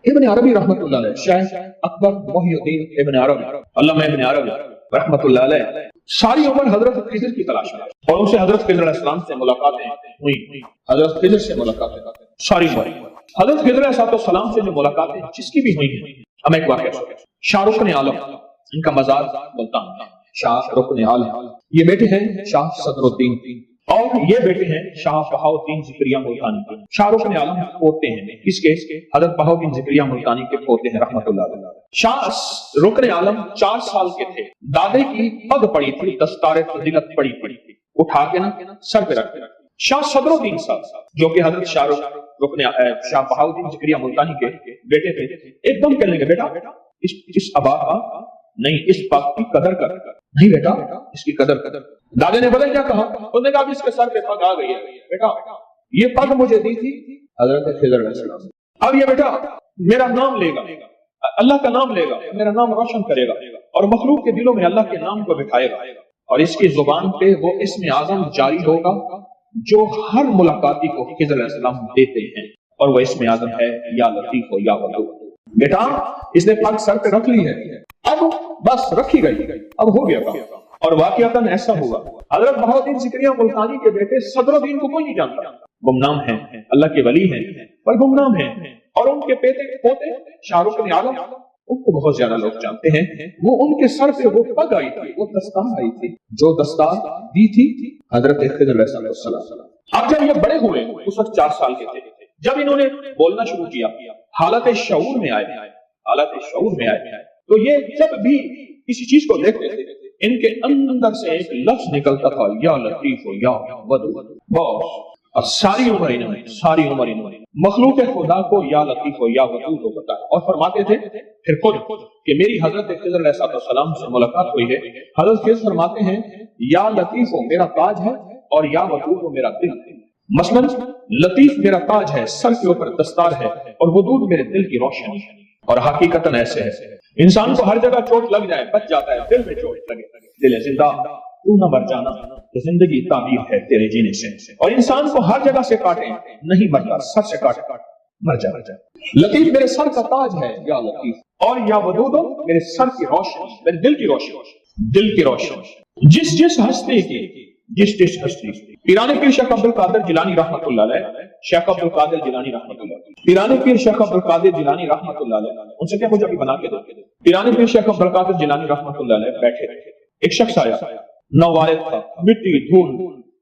ابن عربی رحمۃ اللہ علیہ، شیخ اکبر محی الدین ابن عربی، علامہ ابن عربی رحمۃ اللہ علیہ، ساری عمر حضرت خضر کی تلاش میں اور ان سے حضرت خضر علیہ السلام سے ملاقاتیں ہوئی، حضرت خضر سے ملاقاتیں ساری عمر۔ حضرت خضر علیہ السلام سے جو ملاقاتیں جس کی بھی ہوئی ہیں، ہم ایک واقعہ سنیں۔ شاہ رکن عالم، ان کا مزار ملتان ہے، شاہ رکن عالم، یہ بیٹے ہیں شاہ صدر الدین اور یہ بیٹے ہیں شاہ بہاؤالدین زکریا ملتانی۔ شاہ رکن عالم پوتے ہیں کس کے؟ حضرت بہاؤالدین زکریا ملتانی کے پوتے ہیں رحمۃ اللہ علیہ۔ شاہ رکن عالم 4 سال کے تھے، دادے کی پگ پڑی تھی، دستار فضیلت پڑی تھی، اٹھا کے نا سر پہ رکھ۔ شاہ صدر الدین صاحب جو کہ حضرت شاہ بہاؤالدین زکریا ملتانی کے بیٹے تھے، ایک دم کہنے لگے بیٹا اس آبا کا نہیں، اس پگ کی قدر کر، نہیں بیٹا اس کی قدر کر۔ دادے نے پتہ کیا کہا؟ انہوں نے کہا اس کے سر پہ پگ آ گئی ہے، بیٹا یہ پگ مجھے دی تھی حضرت خضر علیہ السلام، اب یہ بیٹا میرا نام لے گا، اللہ کا نام لے گا، میرا نام روشن کرے گا اور مخلوق کے دلوں میں اللہ کے نام کو بٹھائے گا، اور اس کی زبان پہ وہ اسم اعظم جاری ہوگا جو ہر ملاقاتی کو خضر علیہ السلام دیتے ہیں، اور وہ اسم اعظم ہے یا لطیف یا ودود۔ بیٹا اس نے پگ سر پہ رکھ لی ہے، اب بس رکھی گئی، اب ہو گیا کام۔ اور واقعتاً ایسا ہوا، حضرت بہاؤالدین زکریا ملتانی کے بیٹے صدر الدین کو کوئی نہیں جانتا، گمنام ہیں، اللہ کے ولی ہیں پر گمنام ہیں، اور ان کے پوتے شاہ رکن عالم ان کو بہت زیادہ لوگ جانتے ہیں۔ وہ ان کے سر پہ وہ پگ آئی تھی، وہ دستار آئی تھی جو دستار دی تھی حضرت خضر علیہ السلام۔ اب جب یہ بڑے ہوئے، اس وقت 4 سال کے تھے، جب انہوں نے بولنا شروع کیا، حالت شعور میں آئے، تو یہ جب بھی کسی چیز کو دیکھتے تھے ان کے اندر سے ایک لفظ نکلتا تھا، یا لطیف یا ودود، بس۔ اور ساری عمر انہوں نے مخلوق خدا کو یا لطیف یا ودود بتایا، اور فرماتے تھے پھر خود کہ میری حضرت خضر علیہ السلام سے ملاقات ہوئی ہے، حضرت خضر فرماتے ہیں یا لطیف میرا تاج ہے اور یا ودود میرا دل ہے۔ مثلا لطیف میرا تاج ہے، سر کے اوپر دستار ہے، اور ودود میرے دل کی روشنی ہے۔ اور حقیقتاً ایسے ہے، انسان کو ہر جگہ چوٹ لگ جائے بچ جاتا ہے، دل میں چوٹ لگے، دل زندہ تو نہ مر جانا، زندگی تعبیر ہے تیرے جینے سے، اور انسان کو ہر جگہ سے کاٹے نہیں مرتا، سر سے کاٹے مر جائے۔ لطیف میرے سر کا تاج ہے یا لطیف، اور یا ودود میرے سر کی روشنی، میرے دل کی روشنی۔ جس ہستی کی جس ہستی پیران پیر شیخ عبد القادر جیلانی رحمۃ اللہ علیہ، شیخ عبد القادر جیلانی رحمۃ اللہ علیہ، پیران پیر شیخ عبد القادر جیلانی رحمۃ اللہ علیہ، ان سے کیا مجھے ابھی بنا کے دو۔ پیران پیر شیخ عبد القادر جیلانی رحمۃ اللہ علیہ بیٹھے، ایک شخص آیا، نووالد تھا، مٹی دھول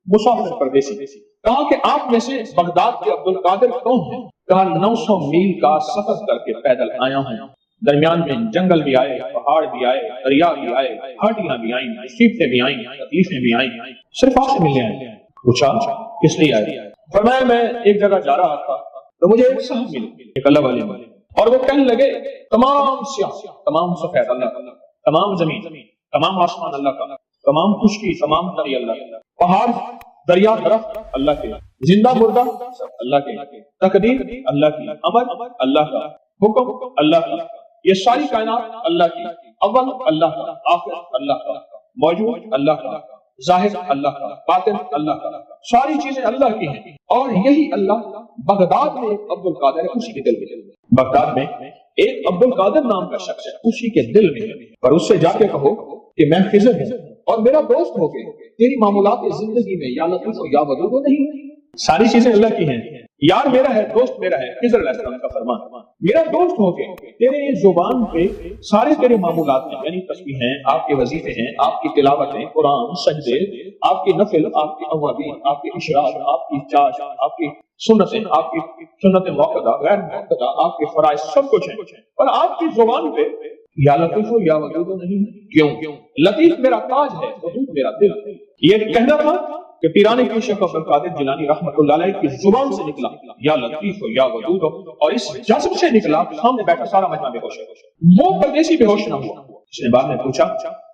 مسافر پردیسی، کہا کہ آپ میں سے بغداد کے عبد القادر کون ہیں؟ کہا 900 میل کا سفر کر کے پیدل آیا ہوں، درمیان میں جنگل بھی آئے، پہاڑ بھی آئے، دریا بھی آئے، گھاٹیاں بھی آئیں، مصیبتیں بھی آئیں، تکلیفیں بھی آئیں، صرف آپ سے ملنے آئے۔ پوچھا کس لیے آئے؟ فرمایا میں ایک جگہ جا رہا تھا تو مجھے ایک صاحب ملے، ایک اللہ والے ملے، اور وہ کہنے لگے تمام سیاہ، تمام سفید اللہ کا، تمام زمین، تمام آسمان اللہ کا، تمام خشکی، تمام تری اللہ کا، پہاڑ دریا درخت اللہ کے، زندہ مردہ سب اللہ کے، تقدیر اللہ کی، امر اللہ کا، حکم اللہ کا، یہ ساری کائنات اللہ کی، اول اللہ کا، آخر اللہ کا، موجود اللہ کا، ظاہر اللہ کا، باطن اللہ کا، ساری چیزیں اللہ کی ہیں۔ اور یہی اللہ بغداد میں ایک عبد القادر ہے، اسی کے دل میں، بغداد میں ایک عبد القادر نام کا شخص ہے، اسی کے دل میں ہے، پر اس سے جا کے کہو کہ میں خضر ہوں اور میرا دوست ہو کے تیری معمولات زندگی میں یا لطیف ہو یا ودود نہیں، ساری چیزیں اللہ کی ہیں، یار میرا ہے، دوست میرا ہے، خضر علیہ السلام کا فرمان، میرا دوست ہو کے تیرے زبان پہ سارے تیرے معمولات ہیں، یعنی تسبیح ہیں، آپ کے وظیفے ہیں، آپ کی تلاوتیں، قرآن، سجدے، آپ کی نفل، آپ کی اوابین، آپ کے اشراق، آپ کی چاش، آپ کی سنتیں، آپ کی سنت موقدہ، غیر موقدہ، آپ کے فرائض، سب کچھ ہیں، اور آپ کی زبان پہ یا لطیف یا ودود نہیں۔ کیوں؟ لطیف میرا تاج ہے، ودود میرا دل ہے۔ یہ کہنا تھا کہ پیران پیر شیخ عبد القادر جیلانی رحمۃ اللہ علیہ کی زبان سے نکلا یا لطیف یا ودود، اور اس جذب سے نکلا، سامنے بیٹھا سارا مجمع بے ہوش ہے، وہ پردیسی بے ہوش نہ ہوا۔ اس نے بعد میں پوچھا،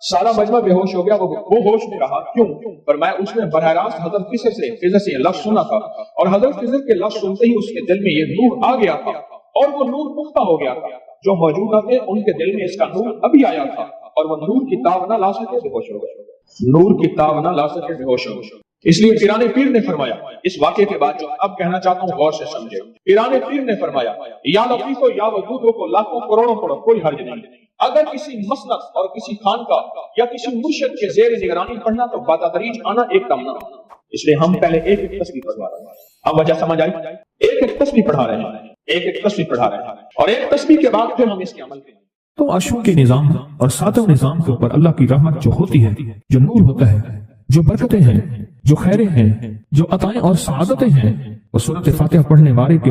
سارا مجمع بے ہوش ہو گیا، وہ ہوش میں رہا کیوں؟ فرمایا اس نے براہ راست حضرت خضر سے یہ لفظ سنا تھا، اور حضرت خضر کے لفظ سنتے ہی اس کے دل میں یہ نور آ گیا تھا، اور وہ نور پختہ ہو گیا تھا، جو موجودہ تھے ان کے دل میں اس کا نور ابھی آیا تھا، اور وہ نور کی تاب نہ لا سکے، بے ہوش ہو گئے، نور کی تاب نہ لا سکے، بے ہوش ہو گئے۔ اس لیے پیران پیر نے فرمایا اس واقعے کے بعد جو اب کہنا چاہتا ہوں غور سے سمجھے. پیران پیر نے فرمایا یا لطیف و یا ودود کو لاکھوں کروڑوں پڑھو کوئی حرج نہیں. اگر کسی مسند اور کسی خانقاہ یا کسی مرشد کے زیر نگرانی پڑھنا تو بتدریج آنا ایک کم نہ. اس لیے ہم پہلے ایک ایک تسبیح پڑھوا رہے ہیں. اب وجہ سمجھ آئی؟ ایک ایک تسبیح پڑھا رہے ہیں, ایک ایک تسبیح پڑھا رہے ہیں, اور ایک تسبیح کے بعد پھر ہم اس کے عمل کریں. تو عرشوں کے نظام اور ساتوں نظام کے اوپر اللہ کی رحمت جو ہوتی ہے, جو نور ہوتا ہے, جو برکتیں ہیں, جو خیریں ہیں, جو عطائیں اور سعادتیں ہیں, وہ سورۃ فاتحہ پڑھنے والے کے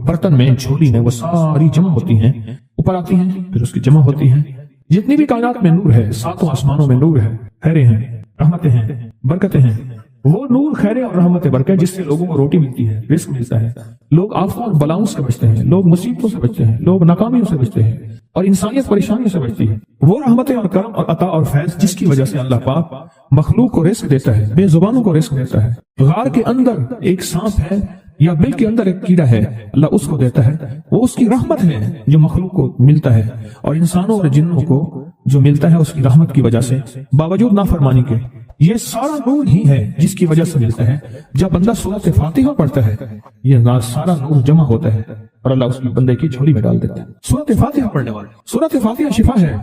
برتن میں, جھولی میں وہ ساری جمع ہوتی ہیں, اوپر آتی ہیں, پھر اس کی جمع ہوتی ہیں. جتنی بھی کائنات میں نور ہے, ساتوں آسمانوں میں نور ہے, خیریں ہیں, رحمتیں ہیں, برکتیں ہیں. وہ نور, خیریں اور رحمت برکت جس سے لوگوں کو روٹی ملتی ہے, رزق ملتا ہے, لوگ آفتوں اور بلاؤں سے بچتے ہیں, لوگ مصیبتوں سے بچتے ہیں, لوگ ناکامیوں سے بچتے ہیں, اور انسانیت پریشانیوں سے بچتی ہے. وہ رحمتیں اور کرم اور عطا اور فیض جس کی وجہ سے اللہ پاک مخلوق کو رزق دیتا ہے, بے زبانوں کو رزق دیتا ہے. غار کے اندر ایک سانپ ہے یا بل کے اندر ایک کیڑا ہے, اللہ اس کو دیتا ہے. وہ اس کی رحمت ہے جو مخلوق کو ملتا ہے, اور انسانوں اور جنوں کو جو ملتا ہے اس کی رحمت کی وجہ سے باوجود نافرمانی کے. یہ سارا نور ہی ہے جس کی وجہ سے ملتا ہے. جب بندہ سورۃ فاتحہ پڑھتا ہے یہ سارا نور جمع ہوتا ہے اور اللہ اس کی بندے کی جھولی میں ڈال دیتا ہے. سورۃ فاتحہ پڑھنے والے, سورۃ فاتحہ شفا ہے,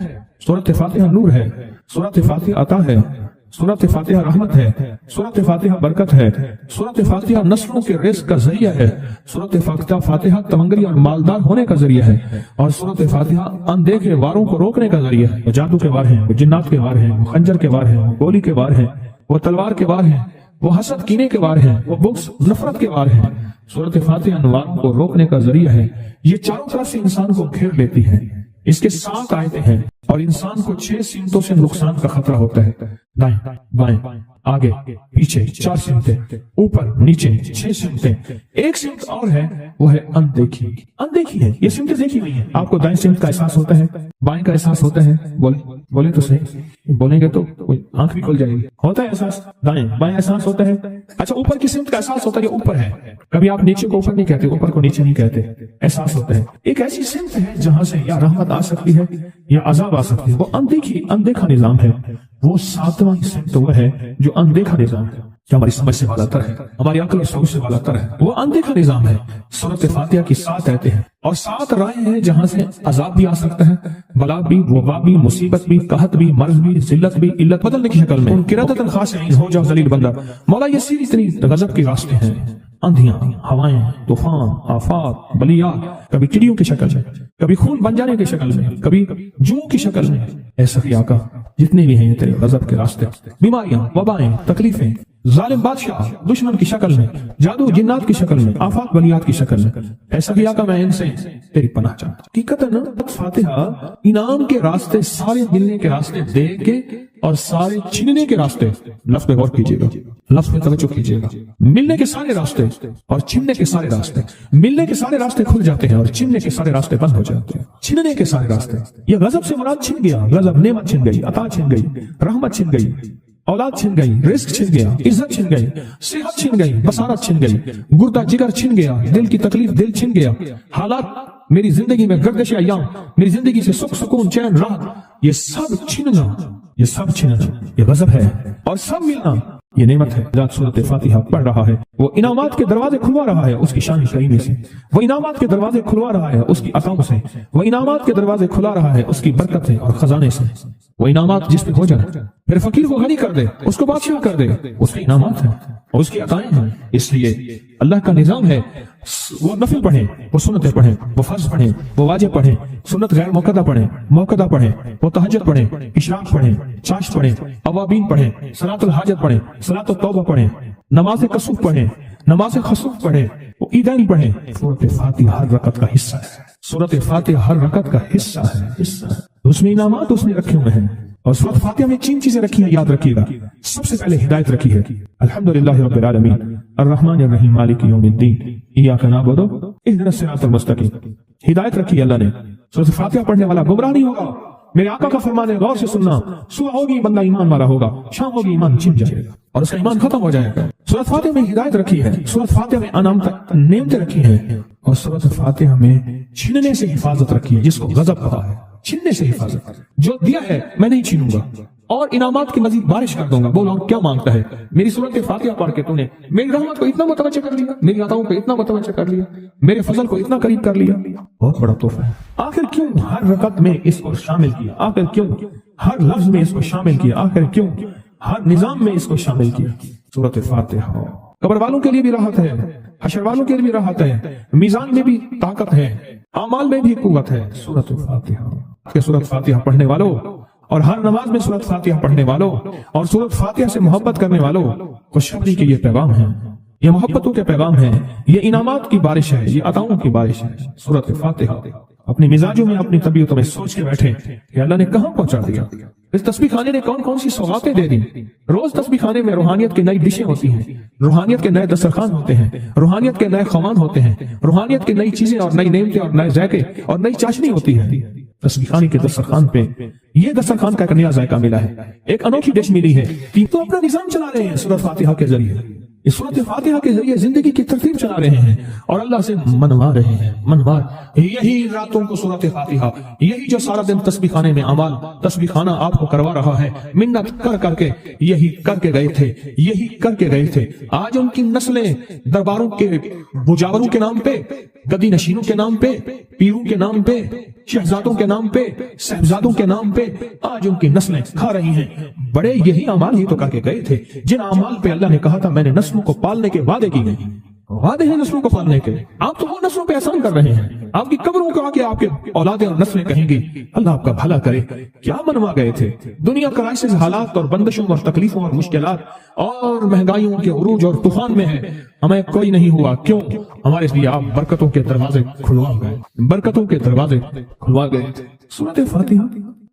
سورۃ فاتحہ نور ہے, سورۃ فاتحہ عطا ہے, سورۃ فاتحہ رحمت ہے, سورۃ فاتحہ برکت ہے, سورۃ فاتحہ نسلوں کے رزق کا ذریعہ ہے, سورۃ فاتحہ تمنگری اور مالدار ہونے کا ذریعہ ہے, اور سورۃ فاتحہ اندیکھے واروں کو روکنے کا ذریعہ ہے. وہ جادو کے وار ہیں, وہ جنات کے وار ہیں, وہ خنجر کے وار ہیں, وہ گولی کے وار ہیں, وہ تلوار کے وار ہیں, وہ حسد کینے کے وار ہیں, وہ بغض نفرت کے وار ہیں. سورۃ فاتحہ انواروں کو روکنے کا ذریعہ ہے. یہ چاروں طرف سے انسان کو گھیر لیتی ہے. اس کے 7 آیتیں ہیں اور انسان کو 6 سمتوں سے نقصان کا خطرہ ہوتا ہے. دائیں بائیں آگے پیچھے 4 سمتیں, اوپر نیچے 6 سمتیں. ایک سمت اور ہے, وہ ہے اندیکھی. اندیکھی ہے, یہ سمتیں دیکھی نہیں ہیں. آپ کو دائیں سمت کا احساس ہوتا ہے, بائیں کا احساس ہوتا ہے, بولے تو صحیح, بولیں گے تو آنکھ بھی کھل جائے گی. ہوتا ہے احساس, دائیں بائیں احساس ہوتا ہے. اچھا, اوپر کی سمت کا احساس ہوتا ہے, یہ اوپر ہے. کبھی آپ نیچے کو اوپر نہیں کہتے, اوپر کو نیچے نہیں کہتے, احساس ہوتا ہے. ایک ایسی سمت ہے جہاں سے یا رحمت آ سکتی ہے یا عذاب آ سکتی ہے. وہ اندیکھا نظام ہے. وہ 7واں سمت وہ ہے جو اندیکھا نظام ہے, جو ہماری سمجھ سے بالا تر ہے, ہماری عقل اور سوچ سے بالا تر ہے. وہ اندیکھا نظام ہے. سورۃ فاتحہ کی 7 آیتیں ہیں اور 7 راہیں ہیں جہاں سے عذاب بھی آ سکتا ہے, بلا بھی, وبا بھی, مصیبت بھی, قحط بھی, مرض بھی, ذلت بھی, علت بدلنے کی شکل میں. قرۃۃ خاشعین, ہو جاؤ ذلیل بندہ. مولا یہ سیری اتنی غضب کے راستے ہیں, اندھیاں, ہوائیں, طوفان, آفات, بلیات, کبھی چڑیوں کی شکل میں, کبھی خون بن جانے کی شکل میں, کبھی جوں کی شکل میں. اے سخی آقا, جتنے بھی ہیں تیرے غضب کے راستے, بیماریاں, وبائیں, تکلیفیں, ظالم بادشاہ دشمن کی شکل میں, جادو جنات کی شکل میں, آفات بلیات کی شکل میں, اے سخی آقا میں ان سے تیری پناہ چاہتا. حقیقتاً فاتحہ انعام کے راستے, سارے ملنے کے راستے دے کے اور سارے چھیننے کے راستے. لفظ پہ غور کیجیے گا, لفظ پہ توجہ کیجیے گا. ملنے کے سارے راستے اور چھیننے کے سارے راستے. ملنے کے سارے راستے کھل جاتے ہیں اور چھیننے کے سارے راستے بند ہو جاتے ہیں. چھیننے کے سارے راستے, یہ غضب سے مراد چھن گیا. غضب نعمت چھن گئی, عطا چھن گئی, رحمت چھن گئی, اولاد چھن گئی, رزق چھن گیا, عزت چھن گئی, صحت چھن گئی, بصارت چھن گئی, گردہ جگر چھن گیا, دل کی تکلیف دل چھن گیا, حالات میری زندگی میں گردش ایام, میری زندگی سے سکھ سکون چین راحت, یہ سب چھننا, یہ سب چھننا یہ غضب ہے, اور سب ملنا یہ نعمت ہے. ذات سورۃ فاتحہ پڑھ رہا ہے, وہ انعامات کے دروازے کھلوا رہا ہے اس کی شان کریمی سے, وہ انعامات کے دروازے کھلوا رہا ہے اس کی عطاؤں سے, وہ انعامات کے دروازے کھلا رہا ہے اس کی برکت سے اور خزانے سے. وہ انعامات جس پہ ہو جائے, پھر فقیر کو غنی کر دے, اس کو بادشاہ کر دے, اس کے انعامات ہیں اور اس کی عطائیں ہیں. اس لیے اللہ کا نظام ہے, وہ نفل پڑھیں, وہ سنتیں پڑھیں, وہ فرض پڑھیں, وہ واجب پڑھیں, سنت غیر موقدہ پڑھیں, موقدہ پڑھیں, وہ تہجد پڑھیں, اشراق پڑھیں, چاشت پڑھیں, اوابین پڑھیں, صلاۃ الحاجت پڑھیں, صلاۃ التوبہ پڑھیں, نماز کسوف پڑھیں, نماز خسوف پڑھیں, وہ عیدین پڑھیں. سورۃ فاتحہ ہر رکعت کا حصہ ہے. سورۃ فاتحہ ہر رکعت کا حصہ ہے. اس میں انعامات اس نے رکھے ہوئے ہیں. اور سورۃ فاتحہ میں 3 چیزیں رکھی ہیں, یاد رکھیے گا. سب سے پہلے ہدایت رکھی ہے, الحمدللہ رب العالمین الرحمن الرحیم مالک یوم الدین ایاک نعبد اہدنا الصراط المستقیم. ہدایت رکھی اللہ نے. سورۃ فاتحہ پڑھنے والا گمراہ نہیں ہوگا. میرے آقا کا فرمان ہے, غور سے سننا. صبح ہوگی بندہ ایمان والا ہوگا, شام ہوگی ایمان چھن جائے گا اور اس کا ایمان ختم ہو جائے گا. سورۃ فاتحہ میں ہدایت رکھی ہے, سورۃ فاتحہ میں انعامات نعمتیں رکھی ہیں, اور سورۃ فاتحہ میں چھیننے سے حفاظت رکھی ہے, جس کو غضب کہا ہے. چھیننے سے حفاظت, جو دیا ہے میں نہیں چھینوں گا, اور انعامات کی مزید بارش کر دوں گا۔ بولو اور کیا مانگتا ہے؟ میری سورت فاتحہ پڑھ کے تو نے میری رحمت کو اتنا متوجہ کر لیا، میری عطاؤں کو اتنا متوجہ کر لیا، میرے فضل کو اتنا قریب کر لیا، بہت بڑا تحفہ ہے۔ آخر کیوں ہر رکعت میں اس کو شامل کیا؟ آخر کیوں ہر لفظ میں اس کو شامل کیا؟ آخر کیوں ہر نظام میں اس کو شامل کیا؟ سورت فاتحہ قبر والوں کے لیے بھی راحت ہے، حشر والوں کے لیے بھی راحت ہے، میزان میں بھی طاقت ہے، اعمال میں بھی قوت ہے۔ سورت فاتحہ کہ سورت فاتحہ پڑھنے والوں اور ہر نماز میں سورت فاتحہ پڑھنے والوں اور سورت فاتحہ سے محبت کرنے والوں خوشخبری کے یہ پیغام ہے، یہ محبتوں کے پیغام ہے، یہ انعامات کی بارش ہے، یہ عطاؤں کی بارش ہے۔ سورت فاتحہ اپنی مزاجوں میں اپنی طبیعتوں میں سوچ کے بیٹھے کہ اللہ نے کہاں پہنچا دیا، اس تسبیح خانے نے کون کون سی سوغاتیں دے دی۔ روز تسبیح خانے میں روحانیت کی نئی ڈشیں ہوتی ہیں، روحانیت کے نئے دسترخوان ہوتے ہیں، روحانیت کے نئے خوان ہوتے ہیں، روحانیت کی نئی چیزیں اور نئی نعمتیں اور نئے ذائقے اور نئی چاشنی ہوتی ہے۔ تسبیح خانے کے دسترخوان پہ یہ دسترخوان کا ایک نیا ذائقہ ملا ہے، ایک انوکھی ڈش ملی ہے۔ تو اپنا نظام چلا رہے ہیں سورت فاتحہ کے ذریعے، اس سورت فاتحہ کے ذریعے زندگی کی ترتیب چلا رہے ہیں اور اللہ سے منوا رہے ہیں، منوا۔ یہی راتوں کو سورت فاتحہ، یہی جو سارا دن تسبیح خانے میں اعمال تسبیح خانہ آپ کو کروا رہا ہے، منت کر کر کے یہی کر کے گئے تھے، یہی کر کے گئے تھے۔ آج ان کی نسلیں درباروں کے مجاوروں کے نام پہ، گدی نشینوں کے نام پہ، پیروں کے نام پہ، شہزادوں کے نام پہ، صاحبزادوں کے نام پہ آج ان کی نسلیں کھا رہی ہیں۔ بڑے یہی اعمال ہی تو کر کے گئے تھے جن اعمال پہ اللہ نے کہا تھا میں نے نسلوں کو پالنے کے وعدے کی گئے، وعدے ہیں نسلوں کو پالنے کے۔ آپ تو وہ نسلوں پہ احسان کر رہے ہیں، آپ کی قبروں کو آ کے آپ کے اولادیں اور نسلیں کہیں گی اللہ آپ کا بھلا کرے۔ کیا منوا گئے تھے؟ دنیا کرائسس حالات اور بندشوں اور تکلیفوں اور مشکلات اور مہنگائیوں کے عروج اور طوفان میں ہے، ہمیں کوئی نہیں ہوا۔ کیوں؟ ہمارے لیے آپ برکتوں کے دروازے کھلوا گئے، برکتوں کے دروازے کھلوا گئے۔ سورت فاتحہ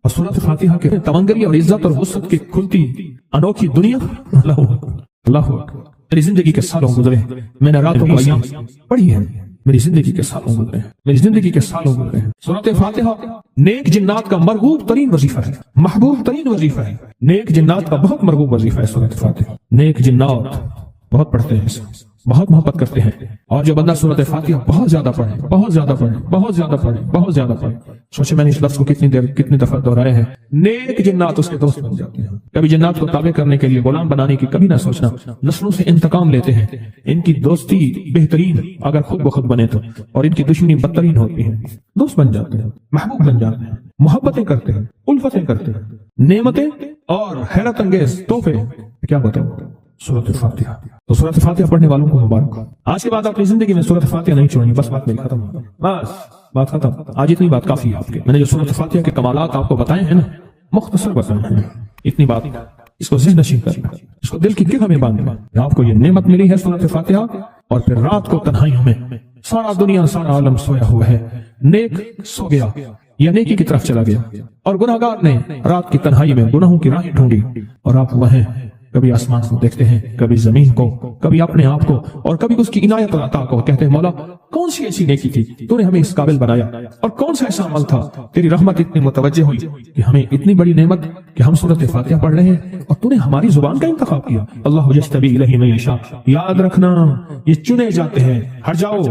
اور سورت فاتحہ کے تمنگری اور عزت اور وسعت کی کھلتی انوکھی دنیا، اللہ اکبر، اللہ اکبر۔ میری زندگی کے سالوں گزرے، میں نے راتوں کو ایام پڑھی ہے، میری زندگی کے سالوں گزرے ہیں، میری زندگی کے سالوں گزرے ہیں۔ سورت فاتحہ نیک جنات کا مرغوب ترین وظیفہ ہے، محبوب ترین وظیفہ ہے، نیک جنات کا بہت مرغوب وظیفہ ہے سورت فاتحہ۔ نیک جنات بہت پڑھتے ہیں اسے، بہت محبت کرتے ہیں، اور جو بندہ سورت فاتحہ بہت زیادہ پڑھے، بہت زیادہ پڑھے، بہت زیادہ پڑھے، بہت زیادہ پڑھے، سوچے میں نے اس لفظ کو کتنی دیر کتنی دفعہ دہرائے ہیں، نیک جنات اس کے دوست بن جاتے ہیں۔ کبھی جنات کو تابع کرنے کے لیے غلام بنانے کی کبھی نہ سوچنا، نسلوں سے انتقام لیتے ہیں، ان کی دوستی بہترین اگر خود بخود بنے تو، اور ان کی دشمنی بدترین ہوتی ہے۔ دوست بن جاتے ہیں، محبوب بن جاتے ہیں، محبتیں کرتے ہیں، الفتیں کرتے ہیں، نعمتیں اور حیرت انگیز تحفے۔ کیا بتاؤں سورت فاتحہ، تو سورت فاتحہ پڑھنے والوں کو مبارک۔ آج کے بعد اپنی زندگی میں سورت فاتحہ نہیں چھوڑنی، بس بات میری ختم، بس بات ختم۔ آج اتنی بات کافی ہے آپ کے، میں نے جو سورت فاتحہ کے کمالات آپ کو بتائے ہیں نا، مختصر بتائے ہیں، اتنی بات اس کو ذہن نشین کرنا، اس کو دل کی گرہ میں باندھنا۔ آپ کو یہ نعمت ملی ہے سورت فاتحہ، اور پھر رات کو تنہائیوں میں سارا دنیا سارا عالم سویا ہوا ہے، نیک سو گیا یا نیکی کی طرف چلا گیا، اور گناہگار نے رات کی تنہائی میں گناہوں کی راہیں ڈھونڈی، اور آپ وہیں کبھی آسمان کو دیکھتے ہیں، کبھی زمین کو، کبھی اپنے آپ کو، اور کبھی اس کی عنایت اور عطا کو، کہتے ہیں مولا کون سی ایسی نیکی تھی تو نے ہمیں اس قابل بنایا، اور کون سا ایسا عمل تھا تیری رحمت اتنی متوجہ ہوئی کہ ہمیں اتنی بڑی نعمت کہ ہم سورت فاتحہ پڑھ رہے ہیں اور تو نے ہماری زبان کا انتخاب کیا۔ اللہ یجتبی الیہ من یشاء، یاد رکھنا یہ چنے جاتے ہیں، ہٹ جاؤ،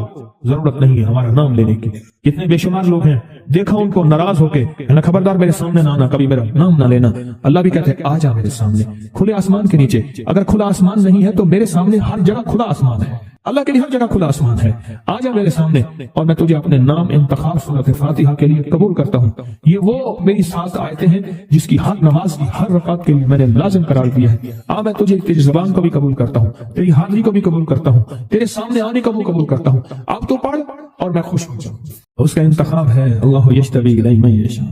ضرورت نہیں ہے ہمارا نام لینے کی۔ کتنے بے شمار لوگ ہیں، دیکھا ان کو ناراض ہو کے خبردار میرے سامنے نہ آنا، کبھی میرا نام نہ لینا۔ اللہ بھی کہتے ہیں آ جا میرے سامنے، کھلے آسمان کے نیچے۔ اگر کھلا آسمان نہیں ہے تو میرے سامنے ہر جگہ کھلا آسمان ہے، اللہ کے لیے ہر جگہ کھلا آسمان ہے۔ آ جا میرے سامنے اور میں تجھے اپنے نام انتخاب سورت فاتحہ کے لیے قبول کرتا ہوں۔ یہ وہ میری 7 آیتیں ہیں جس کی ہر نماز کی ہر رکعت کے لیے میں نے لازم قرار دیا ہے۔ میں تجھے تیری زبان کو بھی قبول کرتا ہوں، تیری حاضری کو بھی قبول کرتا ہوں، تیرے سامنے آنے کو بھی قبول کرتا ہوں۔ اب تو پڑھ اور میں خوش ہو جاؤں۔ اس کا انتخاب ہے اللہ یجتبی الیہ من یشاء۔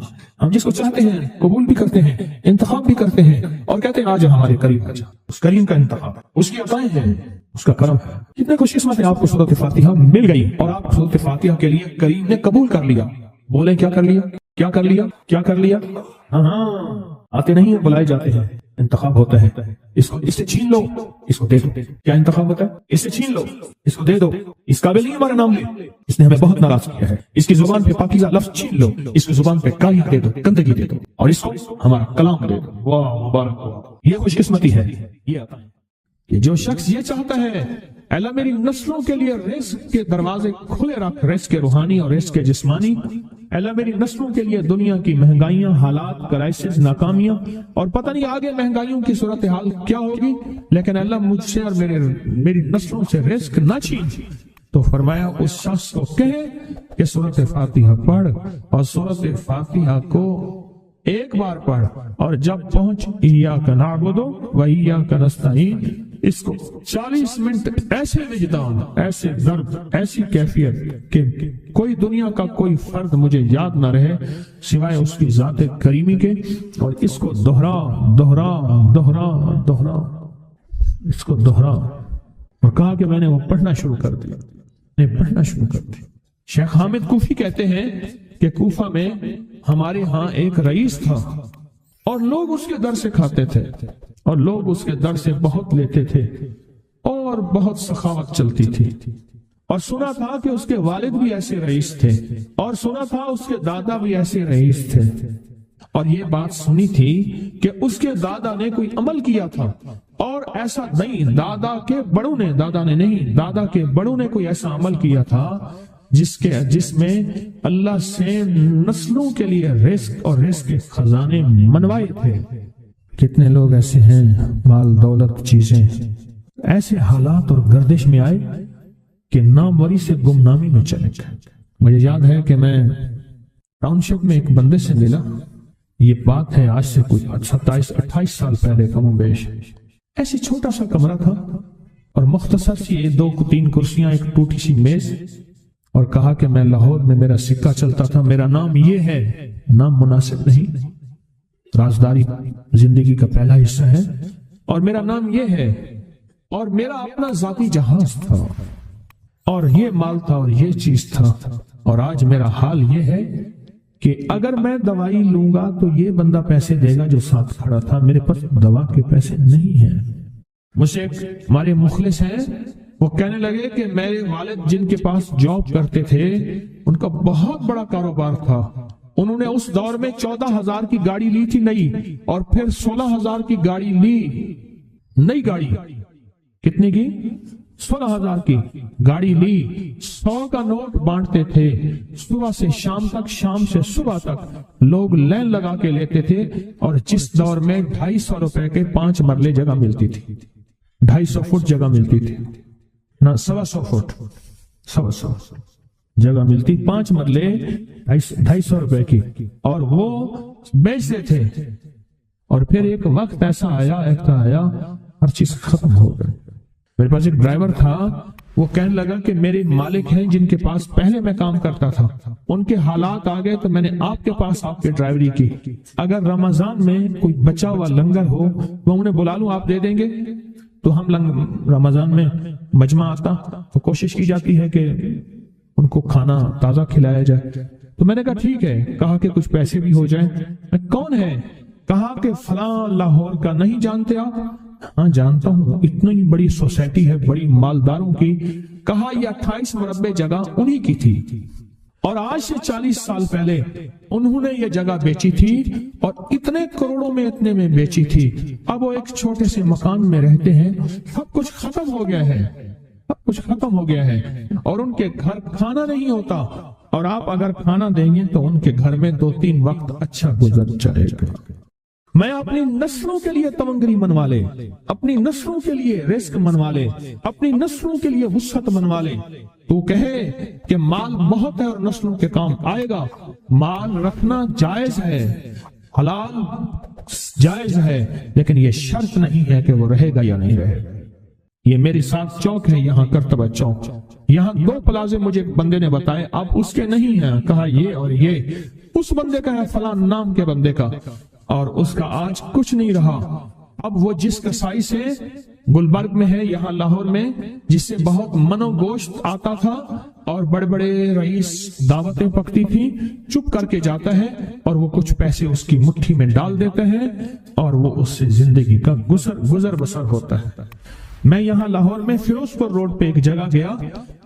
ہم جس کو چاہتے ہیں قبول بھی کرتے ہیں، انتخاب بھی کرتے ہیں، اور کہتے ہیں آج ہمارے قریب آ جا۔ اس کریم کا انتخاب، اس کی عطائیں ہیں، اس کا کرم ہے۔ کتنے خوش قسمت ہیں آپ کو سورت فاتحہ مل گئی اور آپ سورت فاتحہ کے لیے کریم نے قبول کر لیا۔ بولیں کیا کر لیا، کیا کر لیا، کیا کر لیا؟ ہاں آتے نہیں ہیں، بلائے جاتے ہیں۔ انتخاب ہوتا ہے، اس سے چھین لو، اس کو دے دو۔ کیا انتخاب ہوتا ہے؟ اس سے چھین لو، اس کو دے دو۔ اس قابل نہیں ہمارا نام لے، اس نے ہمیں بہت ناراض کیا ہے۔ اس کی زبان پہ پاکیزہ لفظ چھین لو، اس کی زبان پہ کالیاں دے دو، گندگی دے دو، اور اس کو ہمارا کلام دے دو۔ واہ مبارک، یہ خوش قسمتی ہے، یہ عطا ہے۔ کہ جو شخص یہ چاہتا ہے اللہ میری نسلوں کے لیے رزق کے دروازے کھلے رکھ، رزق کے روحانی اور رزق کے جسمانی، اللہ میری نسلوں کے لیے دنیا کی مہنگائیاں، حالات، کرائسس، ناکامیاں، اور پتہ نہیں آگے مہنگائیوں کی صورتحال کیا ہوگی، لیکن اللہ مجھ سے اور میری نسلوں سے رزق نہ چھین، تو فرمایا اس شخص کو کہے کہ سورۃ فاتحہ پڑھ، اور سورۃ فاتحہ کو ایک بار پڑھ، اور جب پہنچ ایاک نعبد و ایاک نستعین، اس کو 40 منٹ ایسے وجدان، ایسے درد، ایسی کیفیت کہ کوئی دنیا کا کوئی فرد مجھے یاد نہ رہے سوائے اس کی ذات کریمی کے، اور اس کو دہرا دہرا دہرا دہرا، اس کو دہرا، اور کہا کہ میں نے وہ پڑھنا شروع کر دیا، پڑھنا شروع کر دیا۔ شیخ حامد کوفی کہتے ہیں کہ کوفہ میں ہمارے ہاں ایک رئیس تھا، اور لوگ اس کے در سے کھاتے تھے، اور لوگ اس کے در سے بہت لیتے تھے، اور بہت سخاوت چلتی تھی، اور سنا تھا کہ اس کے والد بھی ایسے رئیس تھے، اور سنا تھا اس کے دادا بھی ایسے رئیس تھے، اور یہ بات سنی تھی کہ اس کے دادا نے کوئی عمل کیا تھا، اور ایسا نہیں، دادا کے بڑوں نے کوئی ایسا عمل کیا تھا جس میں اللہ سے نسلوں کے لیے رزق اور رزق کے خزانے منوائے تھے۔ کتنے لوگ ایسے ہیں، مال دولت چیزیں ایسے حالات اور گردش میں آئے کہ ناموری سے گمنامی میں چلے گئے۔ مجھے یاد ہے کہ میں ٹاؤن شپ میں ایک بندے سے ملا، یہ بات ہے آج سے کچھ 27-28 سال پہلے کم و بیش، ایسی چھوٹا سا کمرہ تھا اور مختصر سی 2-3 کرسیاں، ایک ٹوٹی سی میز، اور کہا کہ میں لاہور میں میرا سکہ چلتا تھا، میرا نام یہ ہے، نام مناسب نہیں، رازداری زندگی کا پہلا حصہ ہے، اور میرا نام یہ ہے، اور میرا اپنا ذاتی جہاز تھا، اور یہ مال تھا، اور یہ چیز تھا، اور آج میرا حال یہ ہے کہ اگر میں دوائی لوں گا تو یہ بندہ پیسے دے گا جو ساتھ کھڑا تھا، میرے پاس دوا کے پیسے نہیں ہیں۔ مجھ سے ہمارے مخلص ہیں، وہ کہنے لگے کہ میرے والد جن کے پاس جاب کرتے تھے ان کا بہت بڑا کاروبار تھا، انہوں نے اس دور میں 14,000 کی گاڑی لی تھی نئی، اور پھر 16,000 کی گاڑی لی، نئی گاڑی، کتنے کی؟ 16,000 کی گاڑی لی، 100 کا نوٹ بانٹتے تھے، صبح سے شام تک، شام سے صبح تک لوگ لین لگا کے لیتے تھے، اور جس دور میں 250 روپے کے 5 مرلے جگہ ملتی تھی، 250 فٹ جگہ ملتی تھی، نہ 125 فٹ، 125 جگہ ملتی، 5 مرلے 250 روپے کی، اور وہ بیچتے تھے۔ اور پھر ایک وقت ایسا آیا ہر چیز ختم ہو گئی۔ میرے پاس ایک ڈرائیور تھا، وہ کہنے لگا کہ میرے مالک ہیں جن کے پاس پہلے میں کام کرتا تھا، ان کے حالات آ گئے تو میں نے آپ کے پاس آپ کی ڈرائیوری کی، اگر رمضان میں کوئی بچا ہوا لنگر ہو وہ انہیں بلا لوں، آپ دے دیں گے؟ تو ہم رمضان میں مجمع آتا تو کوشش کی جاتی ہے کہ ان کو کھانا تازہ کھلایا جائے، تو میں نے کہا ٹھیک ہے، کہا کہ کچھ پیسے بھی ہو جائیں۔ کون ہے؟ کہا کہ فلاں لاہور کا، نہیں جانتے آپ؟ ہاں جانتا ہوں، اتنی بڑی سوسائٹی ہے، بڑی مالداروں کی۔ کہا یہ 28 مربع جگہ انہی کی تھی، اور آج سے 40 سال پہلے انہوں نے یہ جگہ بیچی تھی، اور اتنے کروڑوں میں اتنے میں بیچی تھی، اب وہ ایک چھوٹے سے مکان میں رہتے ہیں، سب کچھ ختم ہو گیا ہے، سب کچھ ختم ہو گیا ہے، اور ان کے گھر کھانا نہیں ہوتا، اور آپ اگر کھانا دیں گے تو ان کے گھر میں 2-3 وقت اچھا گزر جائے گا۔ میں اپنی نسلوں کے لیے تمنگری منوا لے، اپنی نسلوں کے لیے رزق منوا لے، اپنی نسلوں کے لیے وسعت منوا لے۔ تو کہے کہ مال بہت ہے اور نسلوں کے کام آئے گا، مال رکھنا جائز ہے، حلال جائز ہے، لیکن یہ شرط نہیں ہے کہ وہ رہے گا یا نہیں رہے گا۔ یہ میرے ساتھ چوک ہے، یہاں کرتبہ چوک، یہاں 2 پلازے مجھے بندے نے بتائے، اب اس کے نہیں ہیں، کہا یہ اور یہ اس بندے کا ہے، فلاں نام کے بندے کا، اور اس کا آج کچھ نہیں رہا۔ اب وہ جس کسائی سے گلبرگ میں ہے، یہاں لاہور میں، جس سے بہت منو گوشت آتا تھا اور بڑے بڑے رئیس دعوتیں پکتی تھی، چپ کر کے جاتا ہے اور وہ کچھ پیسے اس کی مٹھی میں ڈال دیتے ہیں اور وہ اس سے زندگی کا گزر بسر ہوتا ہے۔ میں یہاں لاہور میں فیروز پور روڈ پہ ایک جگہ گیا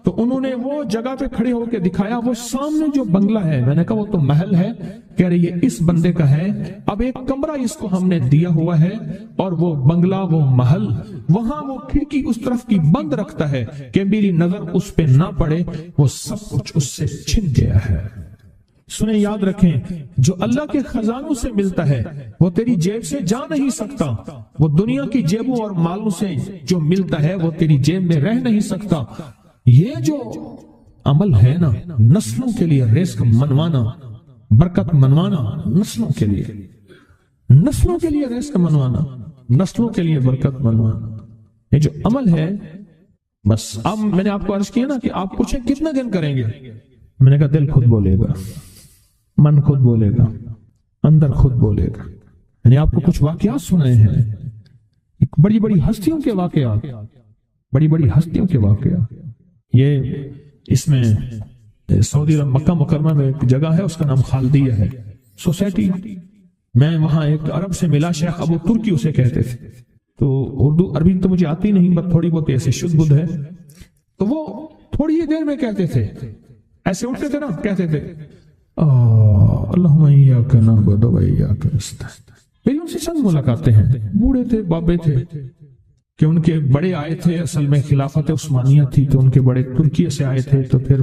تو انہوں نے وہ جگہ پہ کھڑے ہو کے دکھایا، وہ سامنے جو بنگلہ ہے، میں نے کہا وہ تو محل ہے، کہہ رہے یہ اس بندے کا ہے، اب ایک کمرہ اس کو ہم نے دیا ہوا ہے اور وہ بنگلہ وہ محل وہاں وہ کھڑکی اس طرف کی بند رکھتا ہے کہ میری نظر اس پہ نہ پڑے، وہ سب کچھ اس سے چھن گیا ہے۔ سنیں، یاد رکھیں، جو اللہ کے خزانوں سے ملتا ہے وہ تیری جیب سے جا نہیں سکتا، وہ دنیا کی جیبوں اور مالوں سے جو ملتا ہے وہ تیری جیب میں رہ نہیں سکتا۔ یہ جو عمل ہے نا، نسلوں کے لیے رزق منوانا، برکت منوانا، نسلوں کے لیے رزق منوانا، نسلوں کے لیے برکت منوانا، یہ جو عمل ہے، بس اب میں نے آپ کو عرض کیا نا کہ آپ پوچھیں کتنا دن کریں گے، میں نے کہا دل خود بولے گا، من خود بولے گا، اندر خود بولے گا۔ میں نے آپ کو کچھ واقعات سنائے ہیں، بڑی بڑی ہستیوں کے واقعات، یہ اس میں سعودی عرب مکہ مکرمہ میں ایک جگہ ہے، اس کا نام خالدیہ ہے سوسائٹی۔ میں وہاں ایک عرب سے ملا، شیخ ابو ترکی اسے کہتے تھے، تو اردو عربی تو مجھے آتی نہیں، بس تھوڑی بہت ایسے شدھ بدھ ہے، تو وہ تھوڑی ہی دیر میں کہتے تھے، ایسے اٹھتے تھے نا، کہتے تھے اللہم ایاک نعبد و ایاک نستعین۔ میری ان سے چند ملاقاتیں ہیں، بوڑھے تھے، بابے تھے، کہ ان کے بڑے آئے تھے، اصل میں خلافت عثمانیہ تھی تو ان کے بڑے ترکیہ سے آئے تھے، تو پھر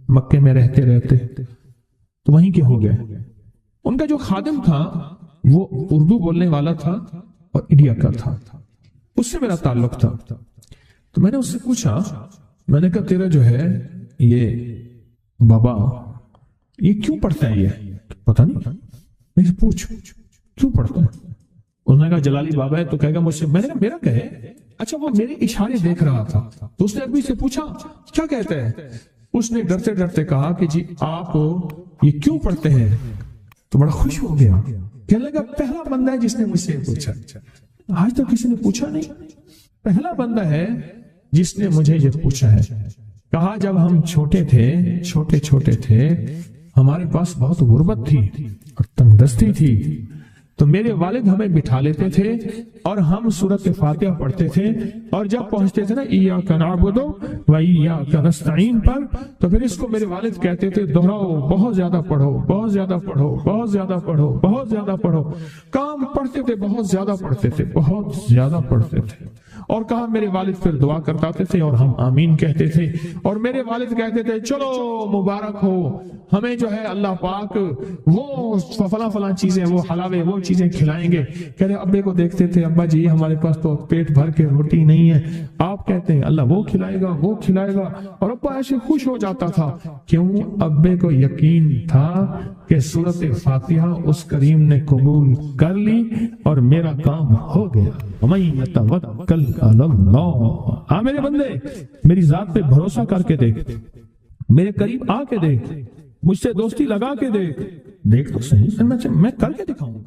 مکے میں رہتے تو وہیں کے ہو گئے۔ ان کا جو خادم تھا وہ اردو بولنے والا تھا اور انڈیا کا تھا، اس سے میرا تعلق تھا، تو میں نے اس سے پوچھا، میں نے کہا تیرا جو ہے یہ بابا یہ کیوں پڑھتا ہے؟ یہ پتہ نہیں، میں سے پوچھ کیوں پڑھتا ہے؟ اس نے کہا جلالی بابا ہے، تو کہے گا مجھ سے، میں نے کہا میرا کہے، اچھا وہ میرے اشارے دیکھ رہا تھا، تو اس نے عربی سے پوچھا کیا کہتا ہے؟ اس نے ڈرتے ڈرتے کہا کہ جی آپ یہ کیوں پڑھتے ہیں؟ تو بڑا خوش ہو گیا، کہنے لگا پہلا بندہ ہے جس نے مجھ سے پوچھا، آج تو کسی نے پوچھا نہیں، پہلا بندہ ہے جس نے مجھے یہ پوچھا ہے۔ کہا جب ہم چھوٹے تھے ہمارے پاس بہت غربت تھی اور تنگ دستی تھی، تو میرے والد ہمیں بٹھا لیتے تھے اور ہم سورۃ فاتحہ پڑھتے تھے، اور جب پہنچتے تھے نا ایاک نعبد و ایاک نستعین پر، تو پھر اس کو میرے والد کہتے تھے دہراؤ، بہت زیادہ پڑھو، بہت زیادہ پڑھو، بہت زیادہ پڑھو، بہت زیادہ پڑھو۔ کام پڑھتے تھے، بہت زیادہ پڑھتے تھے، بہت زیادہ پڑھتے تھے، اور کہا میرے والد پھر دعا کرتے تھے اور ہم آمین کہتے تھے، اور میرے والد کہتے تھے چلو مبارک ہو، ہمیں جو ہے اللہ پاک وہ فلاں چیزیں، وہ حلاوے، وہ چیزیں کھلائیں گے۔ کہہ رہے ابے کو دیکھتے تھے، ابا جی ہمارے پاس تو پیٹ بھر کے روٹی نہیں ہے، آپ کہتے ہیں اللہ وہ کھلائے گا، وہ کھلائے گا، اور ابا ایسے خوش ہو جاتا تھا۔ کیوں؟ ابے کو یقین تھا کہ سورۃ فاتحہ اس کریم نے قبول کر لی اور میرا کام ہو گیا۔ وَمَن يَتَوَكَّلْ عَلَى اللَّهِ، ہاں میرے بندے میری ذات پہ بھروسہ کر کے دیکھ، میرے قریب آ کے دیکھ، مجھ سے دوستی لگا کے دیکھ تو صحیح، میں کر کے دکھاؤں گا۔